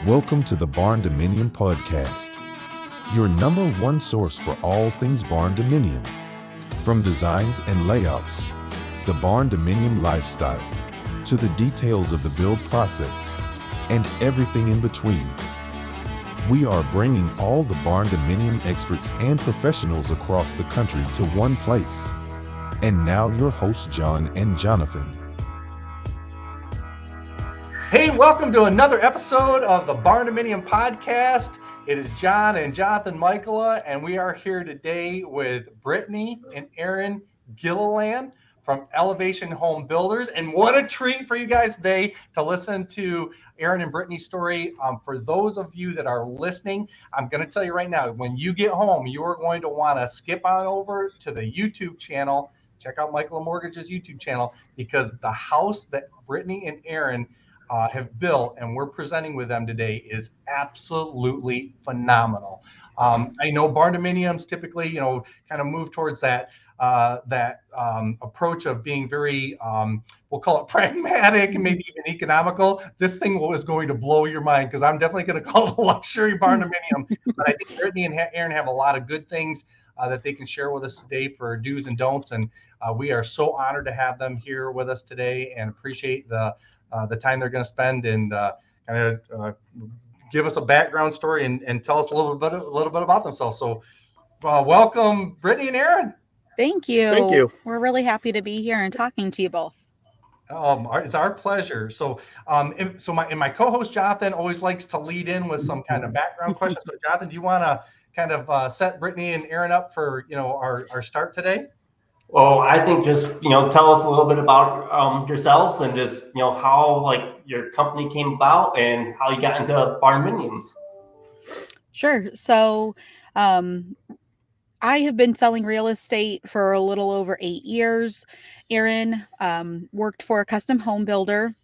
Welcome to the Barndominium Podcast, your number one source for all things barndominium. From designs and layouts, the barndominium lifestyle, to the details of the build process, and everything in between. We are bringing all the barndominium experts and professionals across the country to one place. And now your hosts, John and Jonathon. Hey, welcome to another episode of the Barndominium Podcast. It is John and Jonathon Mykala, and we are here today with Brittainy and Aaron Gilliland from Elevation Home Builders. And what a treat for you guys today to listen to Aaron and Brittainy's story. For those of you that are listening, I'm going to tell you right now, when you get home, you are going to want to skip on over to the YouTube channel. Check out Mykala Mortgage's YouTube channel, because the house that Brittainy and Aaron have built and we're presenting with them today is absolutely phenomenal. I know barndominiums typically, kind of move towards that approach of being very, we'll call it pragmatic and maybe even economical. This thing is going to blow your mind, because I'm definitely going to call it a luxury barndominium. But I think Brittainy and Aaron have a lot of good things that they can share with us today for do's and don'ts. And we are so honored to have them here with us today and appreciate the time they're going to spend and kind of give us a background story and tell us a little bit about themselves. So welcome, Brittainy and Aaron. Thank you. Thank you. We're really happy to be here and talking to you both. It's our pleasure. So, my co-host Jonathon always likes to lead in with some kind of background questions. So, Jonathon, do you want to kind of set Brittainy and Aaron up for our start today? Well, I think just, tell us a little bit about yourselves and just, how your company came about and how you got into barndominiums. Sure. So I have been selling real estate for a little over 8 years. Aaron worked for a custom home builder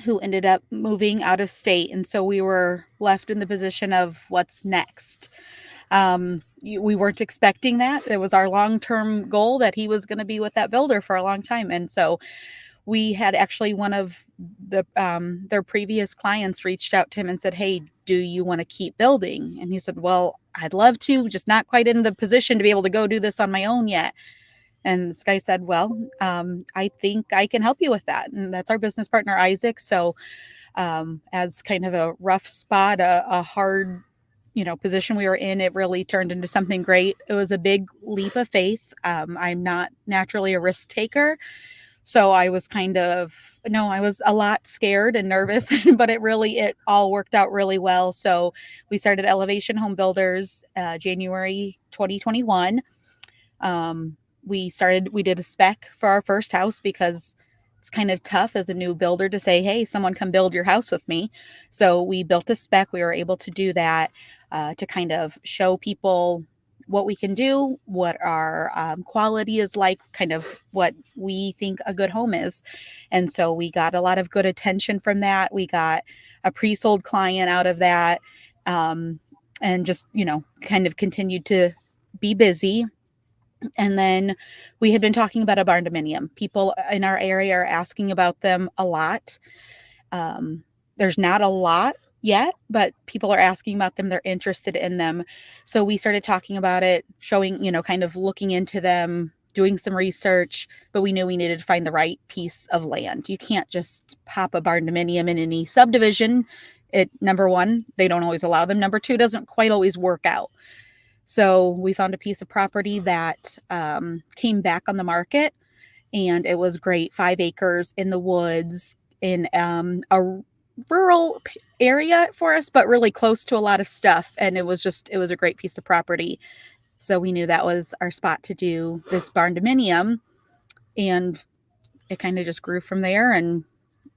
who ended up moving out of state. And so we were left in the position of what's next. We weren't expecting that. It was our long-term goal that he was going to be with that builder for a long time. And so we had actually one of their previous clients reached out to him and said, "Hey, do you want to keep building?" And he said, "Well, I'd love to, just not quite in the position to be able to go do this on my own yet." And this guy said, "Well, I think I can help you with that." And that's our business partner, Isaac. So as kind of a rough spot, a hard position we were in, it really turned into something great. It was a big leap of faith. I'm not naturally a risk taker. So I was I was a lot scared and nervous, but it all worked out really well. So we started Elevation Home Builders, January 2021. We did a spec for our first house, because it's kind of tough as a new builder to say, "Hey, someone come build your house with me." So we built a spec. We were able to do that to kind of show people what we can do, what our quality is like, kind of what we think a good home is. And so we got a lot of good attention from that. We got a pre-sold client out of that, and just, kind of continued to be busy. And then we had been talking about a barndominium. People in our area are asking about them a lot. There's not a lot yet, but people are asking about them. They're interested in them. So we started talking about it, showing, kind of looking into them, doing some research, but we knew we needed to find the right piece of land. You can't just pop a barndominium in any subdivision. Number one, they don't always allow them. Number two, doesn't quite always work out. So we found a piece of property that came back on the market, and it was great. 5 acres in the woods in a rural area for us, but really close to a lot of stuff. And it was a great piece of property. So we knew that was our spot to do this barndominium, and it kind of just grew from there. And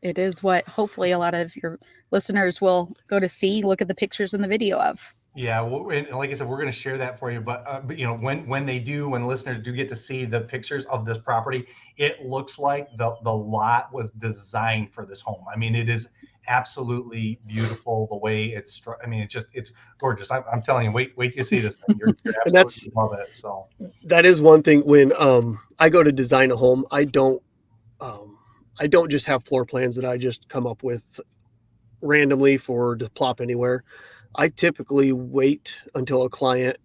it is what hopefully a lot of your listeners will go to see, look at the pictures in the video of. Yeah, well, and like I said, we're going to share that for you. But when listeners do get to see the pictures of this property, it looks like the lot was designed for this home. I mean, it is absolutely beautiful the way it's gorgeous. I'm telling you, wait till you see this thing. You're absolutely love it. So that is one thing. When I go to design a home, I don't just have floor plans that I just come up with randomly to plop anywhere. I typically wait until a client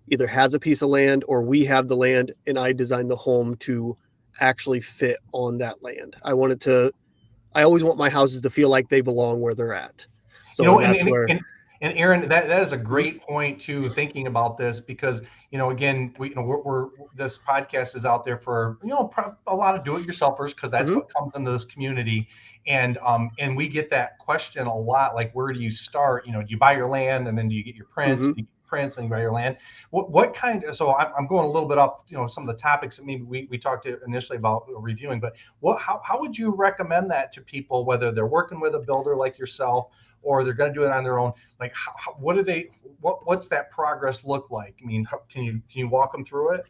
either has a piece of land or we have the land and I design the home to actually fit on that land. I always want my houses to feel like they belong where they're at. So that's where. And Aaron, that is a great point too, thinking about this, because, again, we're this podcast is out there for, a lot of do-it-yourselfers, because that's what comes into this community. And we get that question a lot, like, where do you start? Do you buy your land and then do you get your prints? Do you get prints and you buy your land? What kind of, so I'm going a little bit off, some of the topics that maybe we talked initially about reviewing, but how would you recommend that to people, whether they're working with a builder like yourself, or they're going to do it on their own? Like, what's that progress look like? I mean, can you walk them through it?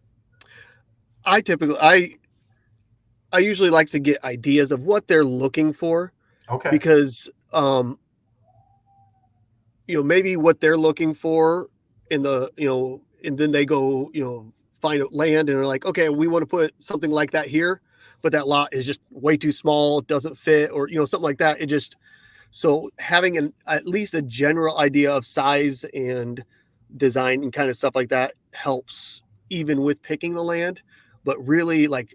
I usually like to get ideas of what they're looking for. Okay. Because, maybe what they're looking for and then they go, find land and they're like, okay, we want to put something like that here, but that lot is just way too small, doesn't fit, or, something like that. So having at least a general idea of size and design and kind of stuff like that helps, even with picking the land. But really, like,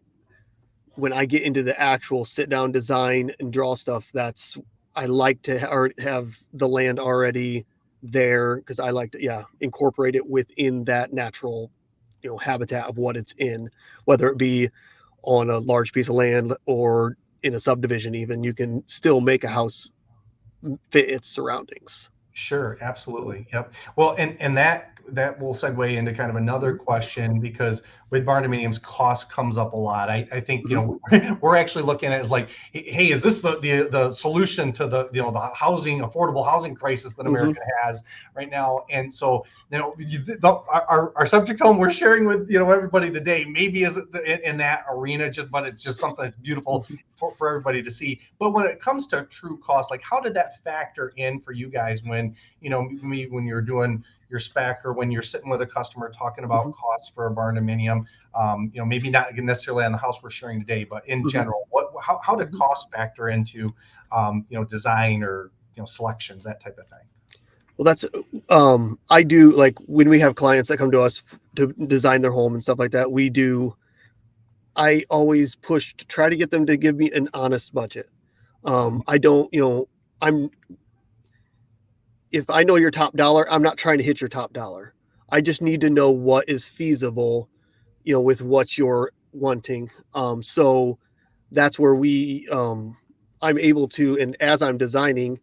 when I get into the actual sit down design and draw stuff, I like to have the land already there, because I like to incorporate it within that natural habitat of what it's in, whether it be on a large piece of land or in a subdivision. Even you can still make a house fit its surroundings. Sure, absolutely. Yep. Well, and that will segue into kind of another question, because with barndominiums, cost comes up a lot. I think we're actually looking at it as like, hey, is this the solution to the affordable housing crisis that America has right now? And so our subject home we're sharing with everybody today maybe isn't in that arena, but it's just something that's beautiful for everybody to see. But when it comes to true cost, like, how did that factor in for you guys when when you're doing your spec, or when you're sitting with a customer talking about costs for a barndominium? Maybe not necessarily on the house we're sharing today, but in general, how did cost factor into design or selections, that type of thing? Well, that's I do, like, when we have clients that come to us to design their home and stuff like that, I always push to try to get them to give me an honest budget. I don't, if I know your top dollar, I'm not trying to hit your top dollar. I just need to know what is feasible, with what you're wanting. So that's where I'm able to, and as I'm designing,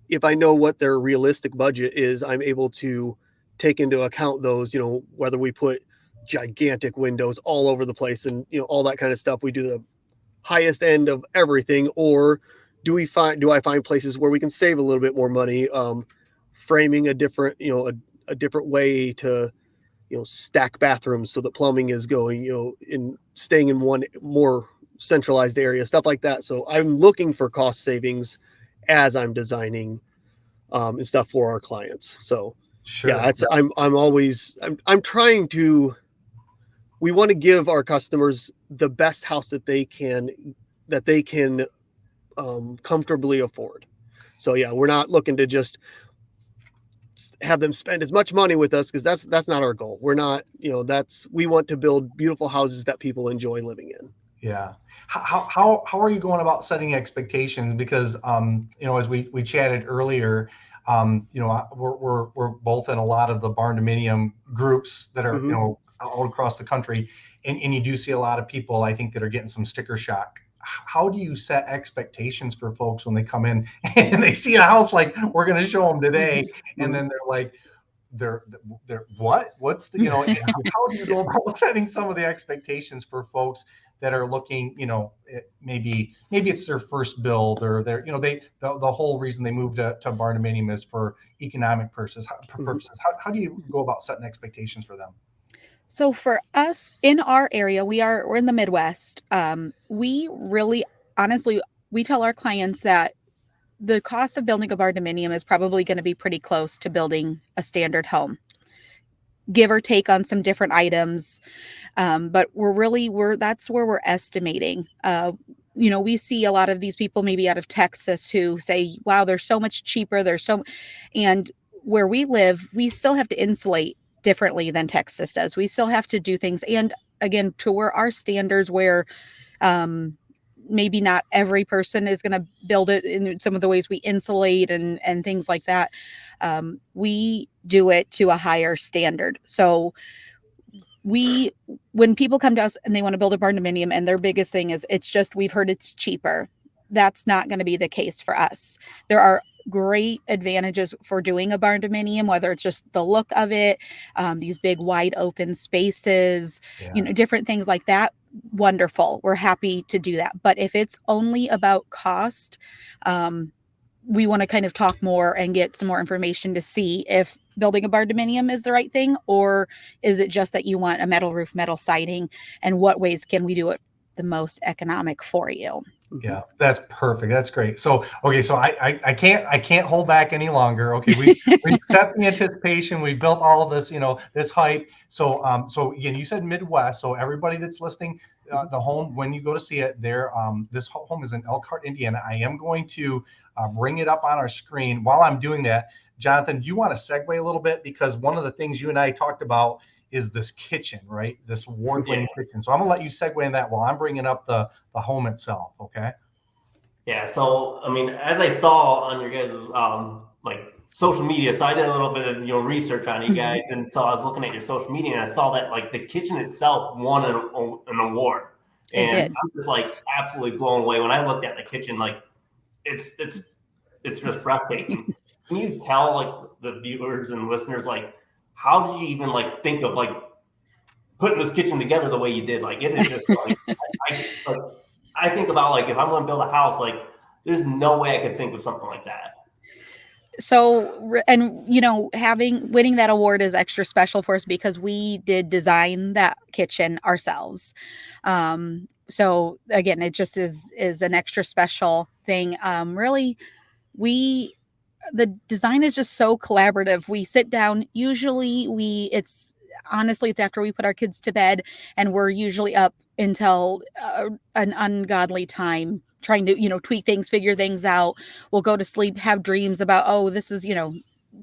if I know what their realistic budget is, I'm able to take into account those, whether we put gigantic windows all over the place and, all that kind of stuff. We do the highest end of everything, or do I find places where we can save a little bit more money, framing a different, a different way to, stack bathrooms so the plumbing is going, in staying in one more centralized area, stuff like that. So I'm looking for cost savings as I'm designing and stuff for our clients. So sure. Yeah, I'm trying to, we want to give our customers the best house that they can comfortably afford. So yeah, we're not looking to just have them spend as much money with us, because that's not our goal. We're not, we want to build beautiful houses that people enjoy living in. Yeah. How are you going about setting expectations? Because as we chatted earlier, we're both in a lot of the barndominium groups that are all across the country, and you do see a lot of people, I think, that are getting some sticker shock. How do you set expectations for folks when they come in and they see a house like we're going to show them today, and then they're like, what's the, how do you go about setting some of the expectations for folks that are looking, maybe it's their first build, or the whole reason they moved to barndominium is for economic purposes. How do you go about setting expectations for them? So for us in our area, we're in the Midwest. We really, honestly, we tell our clients that the cost of building a barndominium is probably going to be pretty close to building a standard home. give or take on some different items. But that's where we're estimating. We see a lot of these people maybe out of Texas who say, wow, they're so much cheaper. And where we live, we still have to insulate differently than Texas does. We still have to do things. And again, to where our standards where, maybe not every person is going to build it in some of the ways we insulate and things like that. We do it to a higher standard. So when people come to us and they want to build a barndominium and their biggest thing is we've heard it's cheaper. That's not going to be the case for us. There are great advantages for doing a barndominium, whether it's just the look of it, these big wide open spaces, different things like that. Wonderful. We're happy to do that. But if it's only about cost, we want to kind of talk more and get some more information to see if building a barndominium is the right thing, or is it just that you want a metal roof, metal siding, and what ways can we do it the most economic for you? Yeah, that's perfect. That's great. So, okay, so I can't hold back any longer. Okay, we set the anticipation. We built all of this, this hype. So, again, you said Midwest. So everybody that's listening, the home, when you go to see it, this home is in ELKHART, Indiana. I am going to bring it up on our screen. While I'm doing that, Jonathon, do you want to segue a little bit? Because one of the things you and I talked about is this kitchen, right? This award-winning kitchen. So I'm gonna let you segue in that while I'm bringing up the home itself. Okay. Yeah. So I mean, as I saw on your guys' social media, so I did a little bit of research on you guys, and so I was looking at your social media and I saw that the kitchen itself won an award, and I'm just absolutely blown away when I looked at the kitchen. It's just breathtaking. Can you tell the viewers and listeners how did you even think of putting this kitchen together the way you did? It is just I think about if I'm going to build a house, there's no way I could think of something like that. So, and winning that award is extra special for us because we did design that kitchen ourselves. So again, it just is an extra special thing. Really, the design is just so collaborative. We sit down, usually it's after we put our kids to bed and we're usually up until an ungodly time trying to, tweak things, figure things out. We'll go to sleep, have dreams about, this is,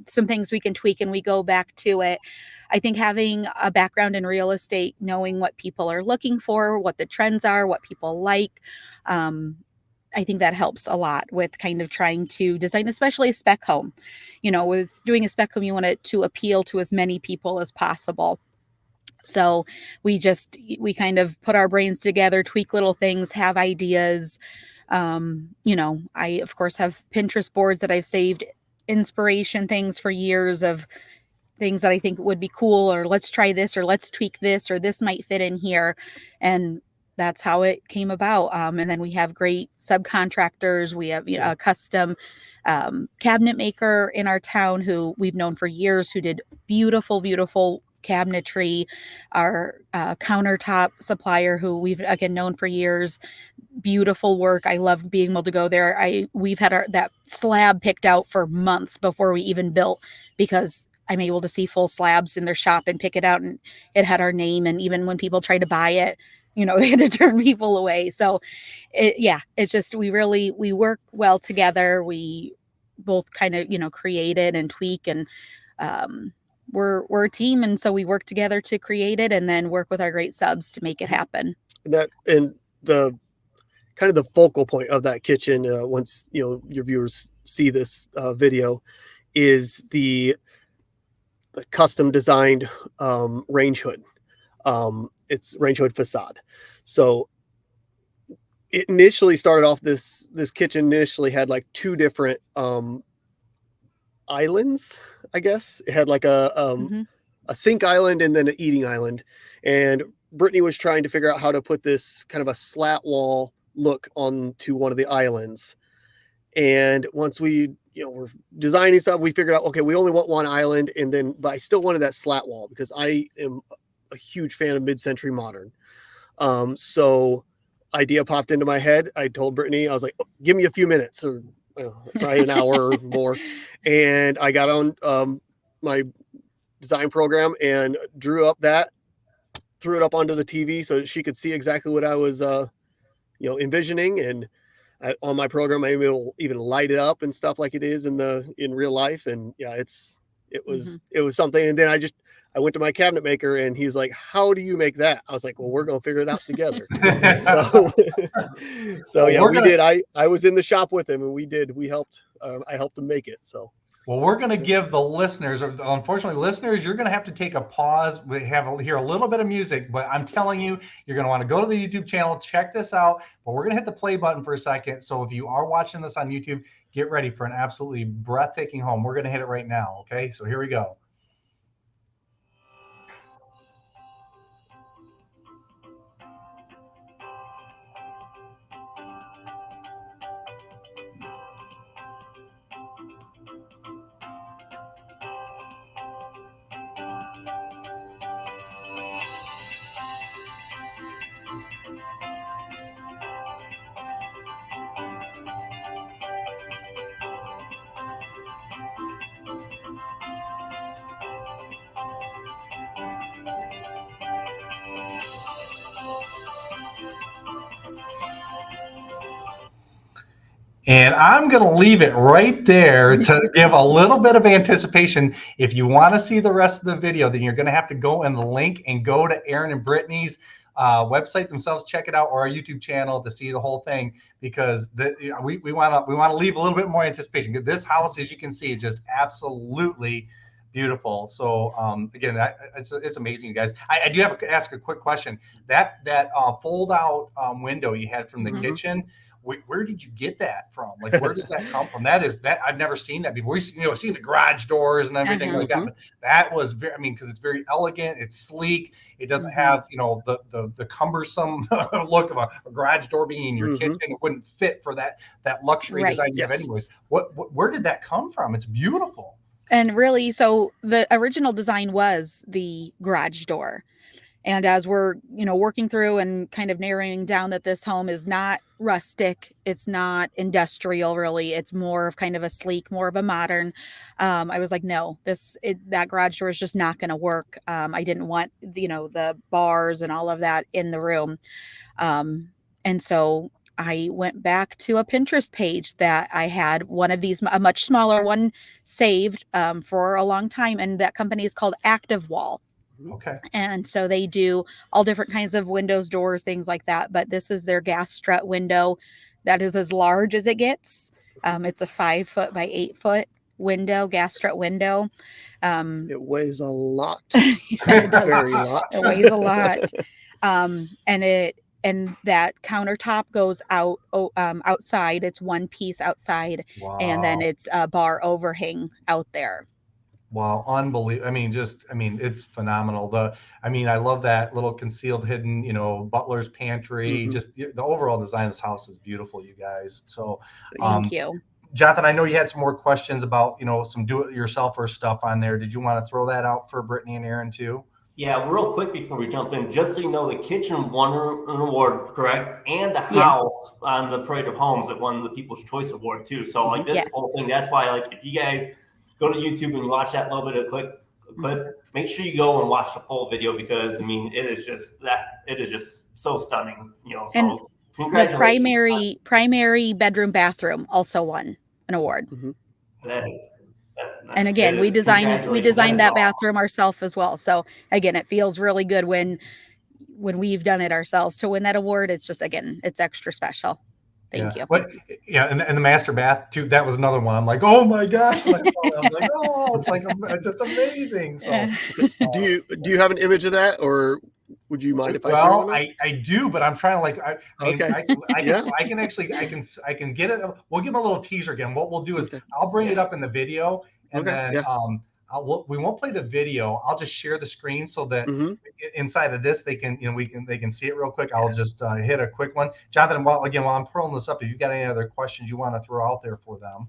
some things we can tweak, and we go back to it. I think having a background in real estate, knowing what people are looking for, what the trends are, what people like, I think that helps a lot with kind of trying to design, especially a spec home. With doing a spec home, you want it to appeal to as many people as possible. So we kind of put our brains together, tweak little things, have ideas. I of course have Pinterest boards that I've saved inspiration things for years of things that I think would be cool, or let's try this, or let's tweak this, or this might fit in here. And that's how it came about. And then we have great subcontractors. We have a custom cabinet maker in our town who we've known for years, who did beautiful, beautiful cabinetry. Our countertop supplier who we've again known for years, beautiful work. I loved being able to go there. We've had that slab picked out for months before we even built, because I'm able to see full slabs in their shop and pick it out, and it had our name. And even when people tried to buy it, they had to turn people away. So it's just, we work well together. We both kind of, create it and tweak, and we're a team. And so we work together to create it and then work with our great subs to make it happen. And the kind of the focal point of that kitchen, once, your viewers see this video, is the custom designed range hood. It's range hood facade. So it initially started off, this kitchen initially had two different islands, I guess. It had a sink island and then an eating island. And Brittainy was trying to figure out how to put this kind of a slat wall look onto one of the islands. And once we, were designing stuff, we figured out, okay, we only want one island. But I still wanted that slat wall because I am a huge fan of mid-century modern. So idea popped into my head. I told Brittainy, I was like, give me a few minutes, or probably an hour or more. And I got on my design program and drew up threw it up onto the TV so she could see exactly what I was, envisioning. And on my program, I will even light it up and stuff like it is in real life. And yeah, it was something. And then I went to my cabinet maker and he's like, "How do you make that?" I was like, "Well, we're going to figure it out together." So yeah, we did. I was in the shop with him and we helped. I helped him make it. So. Well, we're going to give the listeners, unfortunately, listeners, you're going to have to take a pause. We hear a little bit of music, but I'm telling you, you're going to want to go to the YouTube channel, check this out. But we're going to hit the play button for a second. So if you are watching this on YouTube, get ready for an absolutely breathtaking home. We're going to hit it right now. Okay, so here we go. And I'm going to leave it right there to give a little bit of anticipation. If you want to see the rest of the video, then you're going to have to go in the link and go to Aaron and Brittany's website themselves, check it out, or our YouTube channel to see the whole thing, because we want to leave a little bit more anticipation. This house, as you can see, is just absolutely beautiful. So again, it's amazing, you guys. I do have to ask a quick question. That fold out window you had from the kitchen, where did you get that from? Like, where does that come from? That I've never seen that before. We see the garage doors and everything like that, but that was very, because it's very elegant, it's sleek, it doesn't have the cumbersome look of a garage door being in your kitchen. It wouldn't fit for that luxury design you have anyways. Where did that come from? It's beautiful. And really, so the original design was the garage door. And as we're, working through and kind of narrowing down that this home is not rustic, it's not industrial, really, it's more of kind of a sleek, more of a modern. I was like, no, that garage door is just not going to work. I didn't want, the bars and all of that in the room. And so I went back to a Pinterest page that I had one of these, a much smaller one, saved for a long time. And that company is called Active Wall. Okay. And so they do all different kinds of windows, doors, things like that. But this is their gas strut window that is as large as it gets. It's a 5 foot by 8 foot window, gas strut window. It weighs a lot. It does. Very lot. It weighs a lot. And that countertop goes out outside. It's one piece outside. Wow. And then it's a bar overhang out there. Wow, unbelievable. It's phenomenal. I love that little concealed hidden, butler's pantry. Just the overall design of this house is beautiful, you guys. So thank you. Jonathan, I know you had some more questions about, some do-it-yourselfer stuff on there. Did you want to throw that out for Brittany and Aaron too? Yeah, real quick before we jump in, just so you know, the kitchen won an award, correct? And the house on the Parade of Homes that won the People's Choice Award too. So this whole thing, that's why if you guys go to YouTube and you watch that little bit of clip, make sure you go and watch the full video, because it is just so stunning. So and the primary bedroom bathroom also won an award. That is. And again, we designed that bathroom ourselves as well. So again, it feels really good when we've done it ourselves to win that award. It's just, again, it's extra special. Thank you. But and the master bath too, that was another one. I'm like, oh my gosh. I'm like, it's just amazing. So do you have an image of that, or would you mind if I? Well, I do, but I'm trying to I can get it. We'll give them a little teaser again. What we'll do is I'll bring it up in the video, and then we won't play the video. I'll just share the screen so that inside of this they can they can see it real quick. I'll just hit a quick one. Jonathan, while I'm pulling this up, if you got any other questions you want to throw out there for them.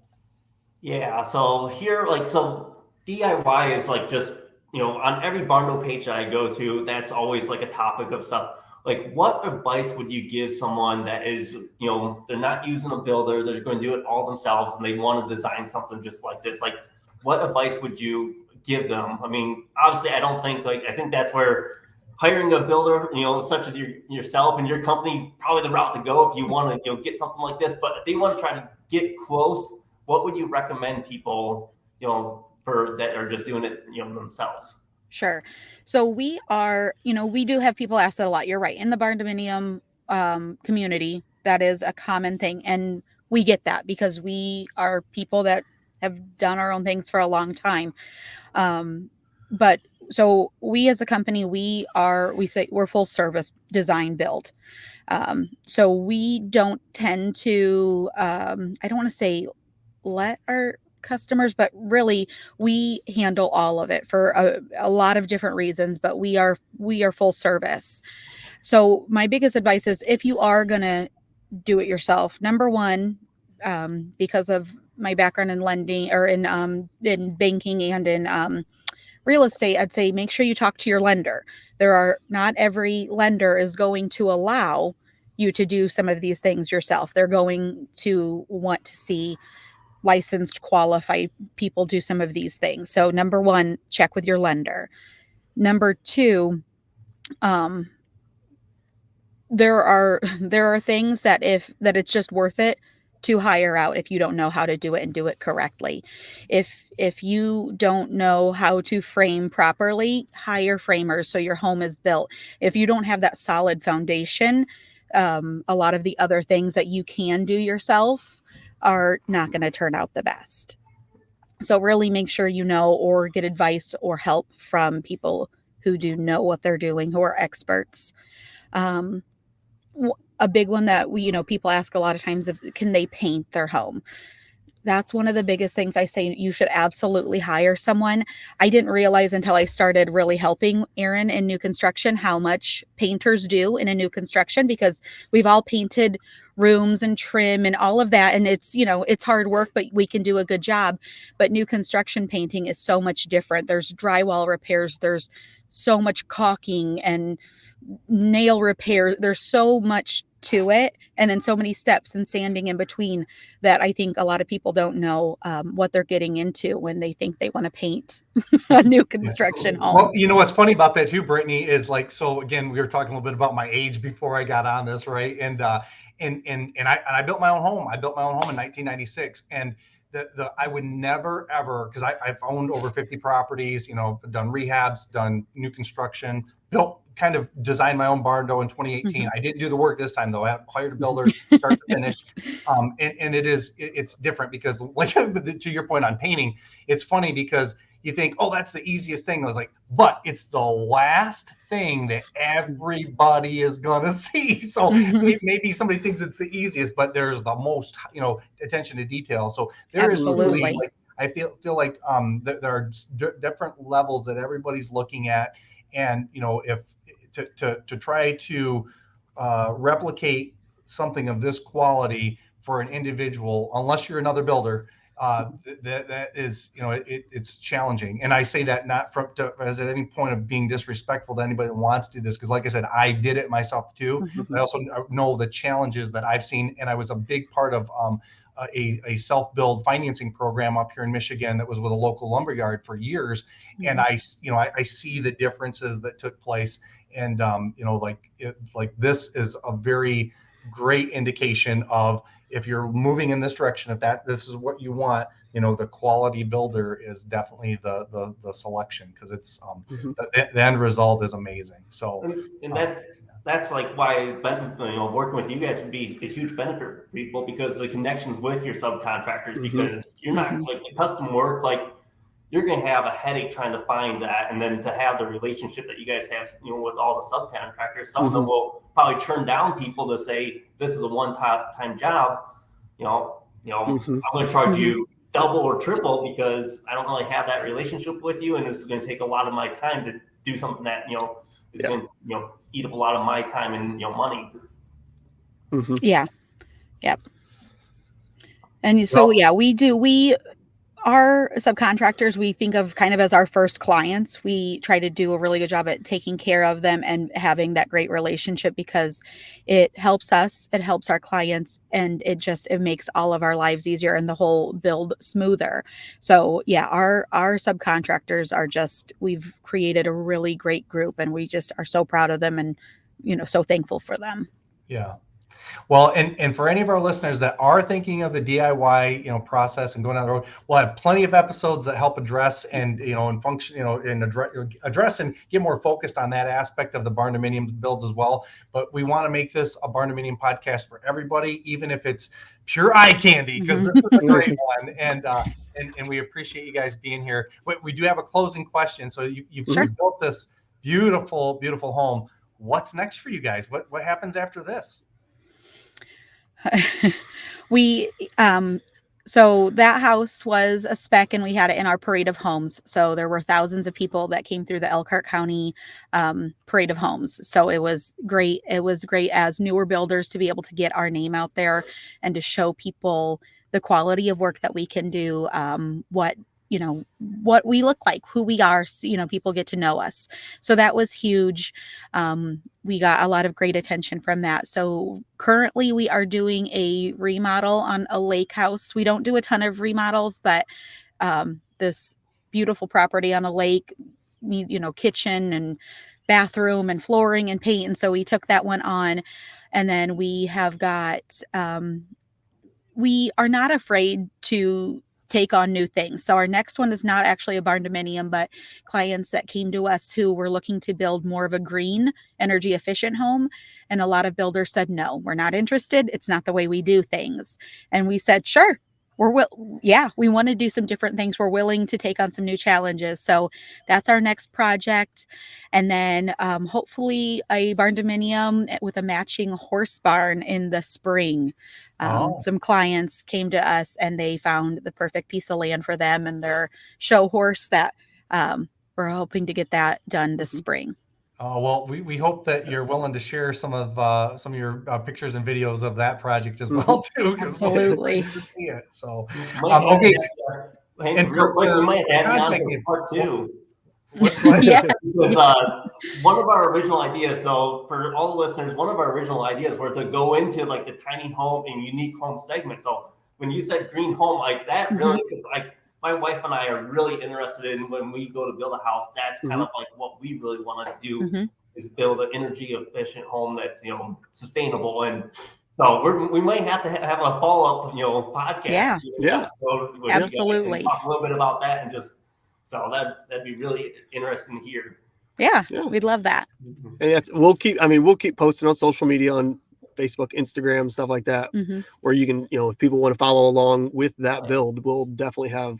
Yeah. So here, DIY is just, on every Barndo page that I go to, that's always a topic of stuff. What advice would you give someone that is, they're not using a builder, they're going to do it all themselves, and they want to design something just like this? What advice would you give them? I mean, obviously, I don't think I think that's where hiring a builder, such as yourself and your company is probably the route to go if you want to, get something like this. But if they want to try to get close, what would you recommend people, for that are just doing it, themselves? Sure. So we are, we do have people ask that a lot. You're right. In the barndominium community, that is a common thing. And we get that because we are people that have done our own things for a long time. But so we as a company, we say we're full service design build. So we don't tend to, I don't want to say let our customers, but really we handle all of it for a lot of different reasons, but we are full service. So my biggest advice is if you are going to do it yourself, number one, because of my background in lending or in banking and in real estate, I'd say make sure you talk to your lender. Not every lender is going to allow you to do some of these things yourself. They're going to want to see licensed, qualified people do some of these things. So number one, check with your lender. Number two, there are things that it's just worth it to hire out if you don't know how to do it and do it correctly. If you don't know how to frame properly, hire framers so your home is built. If you don't have that solid foundation, a lot of the other things that you can do yourself are not going to turn out the best. So really make sure you know or get advice or help from people who do know what they're doing, who are experts. A big one that people ask a lot of times, can they paint their home? That's one of the biggest things I say you should absolutely hire someone. I didn't realize until I started really helping Aaron in new construction how much painters do in a new construction, because we've all painted rooms and trim and all of that. And it's, it's hard work, but we can do a good job. But new construction painting is so much different. There's drywall repairs. There's so much caulking and nail repair. There's so much to it, and then so many steps and sanding in between that I think a lot of people don't know what they're getting into when they think they want to paint a new construction home. Well, what's funny about that too, Brittainy, is so again, we were talking a little bit about my age before I got on this, right? And I built my own home. I built my own home in 1996, and I would never ever, because I've owned over 50 properties, done rehabs, done new construction, kind of designed my own barn in 2018. Mm-hmm. I didn't do the work this time though. I hired a builder, start to finish. And it's different because, like, to your point on painting, it's funny because you think, oh, that's the easiest thing. I was like, but it's the last thing that everybody is going to see. So maybe somebody thinks it's the easiest, but there's the most, attention to detail. So there Absolutely. is really, I feel like there are different levels that everybody's looking at. And, if to try to replicate something of this quality for an individual, unless you're another builder, that is, it's challenging. And I say that not as at any point of being disrespectful to anybody that wants to do this, because like I said, I did it myself too. Mm-hmm. I also know the challenges that I've seen, and I was a big part of a self-build financing program up here in Michigan that was with a local lumberyard for years. Mm-hmm. And I see the differences that took place. And, this is a very great indication of, if you're moving in this direction, if this is what you want, the quality builder is definitely the selection, because it's the end result is amazing. So, and that's like why working with you guys would be a huge benefit for people, because the connections with your subcontractors, because you're not like the custom work, you're going to have a headache trying to find that. And then to have the relationship that you guys have, with all the subcontractors, some of them will probably turn down people to say, this is a one-time job. I'm going to charge you double or triple because I don't really have that relationship with you. And this is going to take a lot of my time to do something that, is going to, eat up a lot of my time and, money. Yeah. Yep. And so, we Our subcontractors, we think of kind of as our first clients. We try to do a really good job at taking care of them and having that great relationship, because it helps us, it helps our clients, and it makes all of our lives easier and the whole build smoother. So yeah, our subcontractors are we've created a really great group, and we just are so proud of them and, so thankful for them. Yeah. Well, and for any of our listeners that are thinking of the DIY, process and going down the road, we'll have plenty of episodes that help address and, and function, and address and get more focused on that aspect of the barndominium builds as well. But we want to make this a barndominium podcast for everybody, even if it's pure eye candy, because this is a great one. And we appreciate you guys being here. We do have a closing question. So you've built this beautiful, beautiful home. What's next for you guys? What happens after this? So that house was a spec, and we had it in our parade of homes. So there were thousands of people that came through the Elkhart County parade of homes. So it was great. It was great as newer builders to be able to get our name out there and to show people the quality of work that we can do, what we look like, who we are, people get to know us. So that was huge. We got a lot of great attention from that. So currently we are doing a remodel on a lake house. We don't do a ton of remodels, but this beautiful property on a lake, kitchen and bathroom and flooring and paint. And so we took that one on. And then we have got, we are not afraid to take on new things. So our next one is not actually a barndominium, but clients that came to us who were looking to build more of a green, energy efficient home. And a lot of builders said, no, we're not interested. It's not the way we do things. And we said, sure, we want to do some different things. We're willing to take on some new challenges. So that's our next project. And then hopefully a barndominium with a matching horse barn in the spring. Some clients came to us and they found the perfect piece of land for them and their show horse that we're hoping to get that done this spring. Well, we hope that you're willing to share some of your pictures and videos of that project as well too. Absolutely. To see it. So, okay. And we might add on to part two. Yeah. Because one of our original ideas, so for all the listeners, one of our original ideas were to go into like the tiny home and unique home segment. So when you said green home, like that really is like, my wife and I are really interested in when we go to build a house. That's kind of like what we really want to do is build an energy efficient home that's, sustainable. And so we might have to have a follow-up, podcast. Yeah. So absolutely. Talk a little bit about that and just, so that'd be really interesting to hear. Yeah. We'd love that. And we'll keep posting on social media, on Facebook, Instagram, stuff like that, where you can, if people want to follow along with that build, we'll definitely have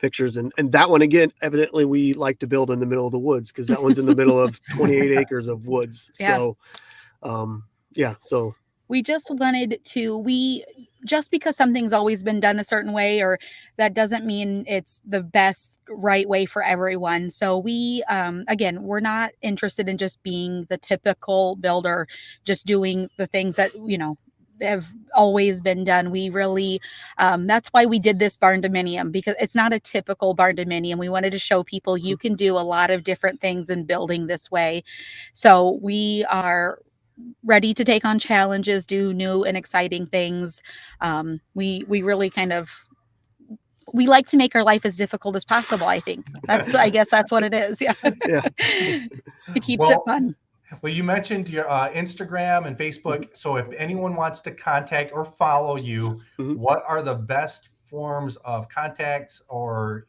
pictures. And that one, again, evidently we like to build in the middle of the woods, because that one's in the middle of 28 acres of woods. So, so we just wanted to, just because something's always been done a certain way, or that doesn't mean it's the best right way for everyone. So we, again, we're not interested in just being the typical builder, just doing the things that, have always been done. We really, that's why we did this barndominium, because it's not a typical barndominium. We wanted to show people you can do a lot of different things in building this way. So we are ready to take on challenges, do new and exciting things. We really we like to make our life as difficult as possible. I guess that's what it is. Yeah. It keeps it fun. Well, you mentioned your Instagram and Facebook. So if anyone wants to contact or follow you, what are the best forms of contacts, or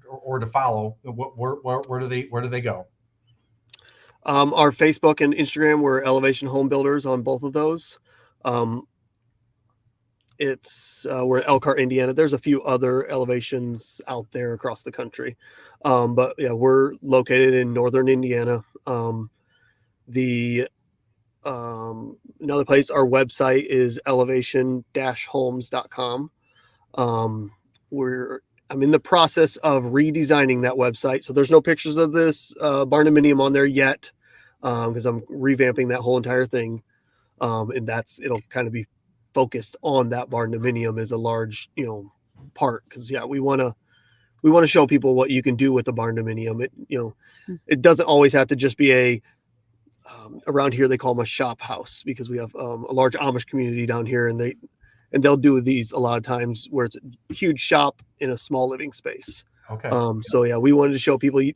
or to follow? Where do they go? Our Facebook and Instagram, we're Elevation Home Builders on both of those. We're in Elkhart, Indiana. There's a few other elevations out there across the country. But yeah, we're located in northern Indiana. Another place, our website is elevation-homes.com. I'm in the process of redesigning that website. So there's no pictures of this barndominium on there yet, because I'm revamping that whole entire thing. And it'll kind of be focused on that barndominium as a large, part, because we want to show people what you can do with the barndominium. It doesn't always have to just be around here they call them a shop house, because we have a large Amish community down here, and they'll do these a lot of times where it's a huge shop in a small living space. Okay. So we wanted to show people you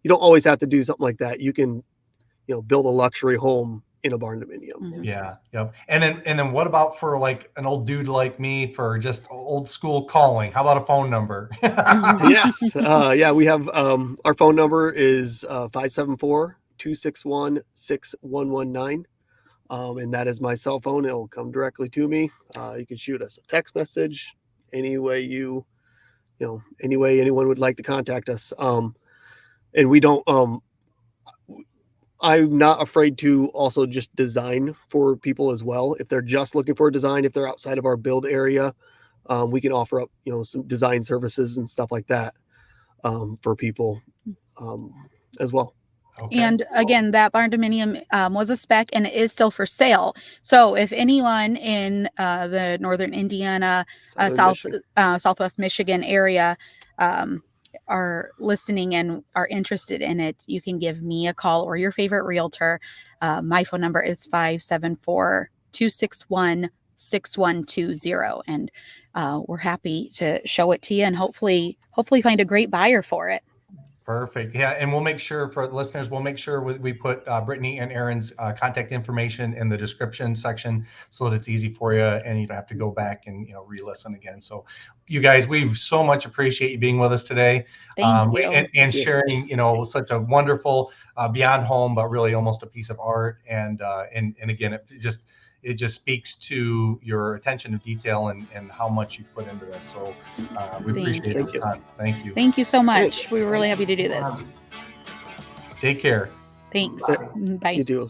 don't always have to do something like that. You can build a luxury home in a barndominium. Mhm. Yeah. Yep. And then what about for like an old dude like me for just old school calling? How about a phone number? Yes. We have our phone number is 574-261-6119. And that is my cell phone. It'll come directly to me. You can shoot us a text message any way any way anyone would like to contact us. And we don't I'm not afraid to also just design for people as well. If they're just looking for a design, if they're outside of our build area, we can offer up, some design services and stuff like that for people as well. Okay. And again, that barndominium was a spec, and it is still for sale. So if anyone in the northern Indiana, southwest Michigan area are listening and are interested in it, you can give me a call or your favorite realtor. My phone number is 574-261-6120, and we're happy to show it to you and hopefully find a great buyer for it. Perfect. Yeah. And we'll make sure for the listeners, we put Brittainy and Aaron's contact information in the description section so that it's easy for you and you don't have to go back and, re-listen again. So you guys, we so much appreciate you being with us today. Thank you. And sharing, such a wonderful beyond home, but really almost a piece of art. And again, it just speaks to your attention to detail and how much you put into this. So we appreciate it. Thank you. Thank you so much. Thanks. We were really happy to do this. Take care. Thanks. Bye. You do.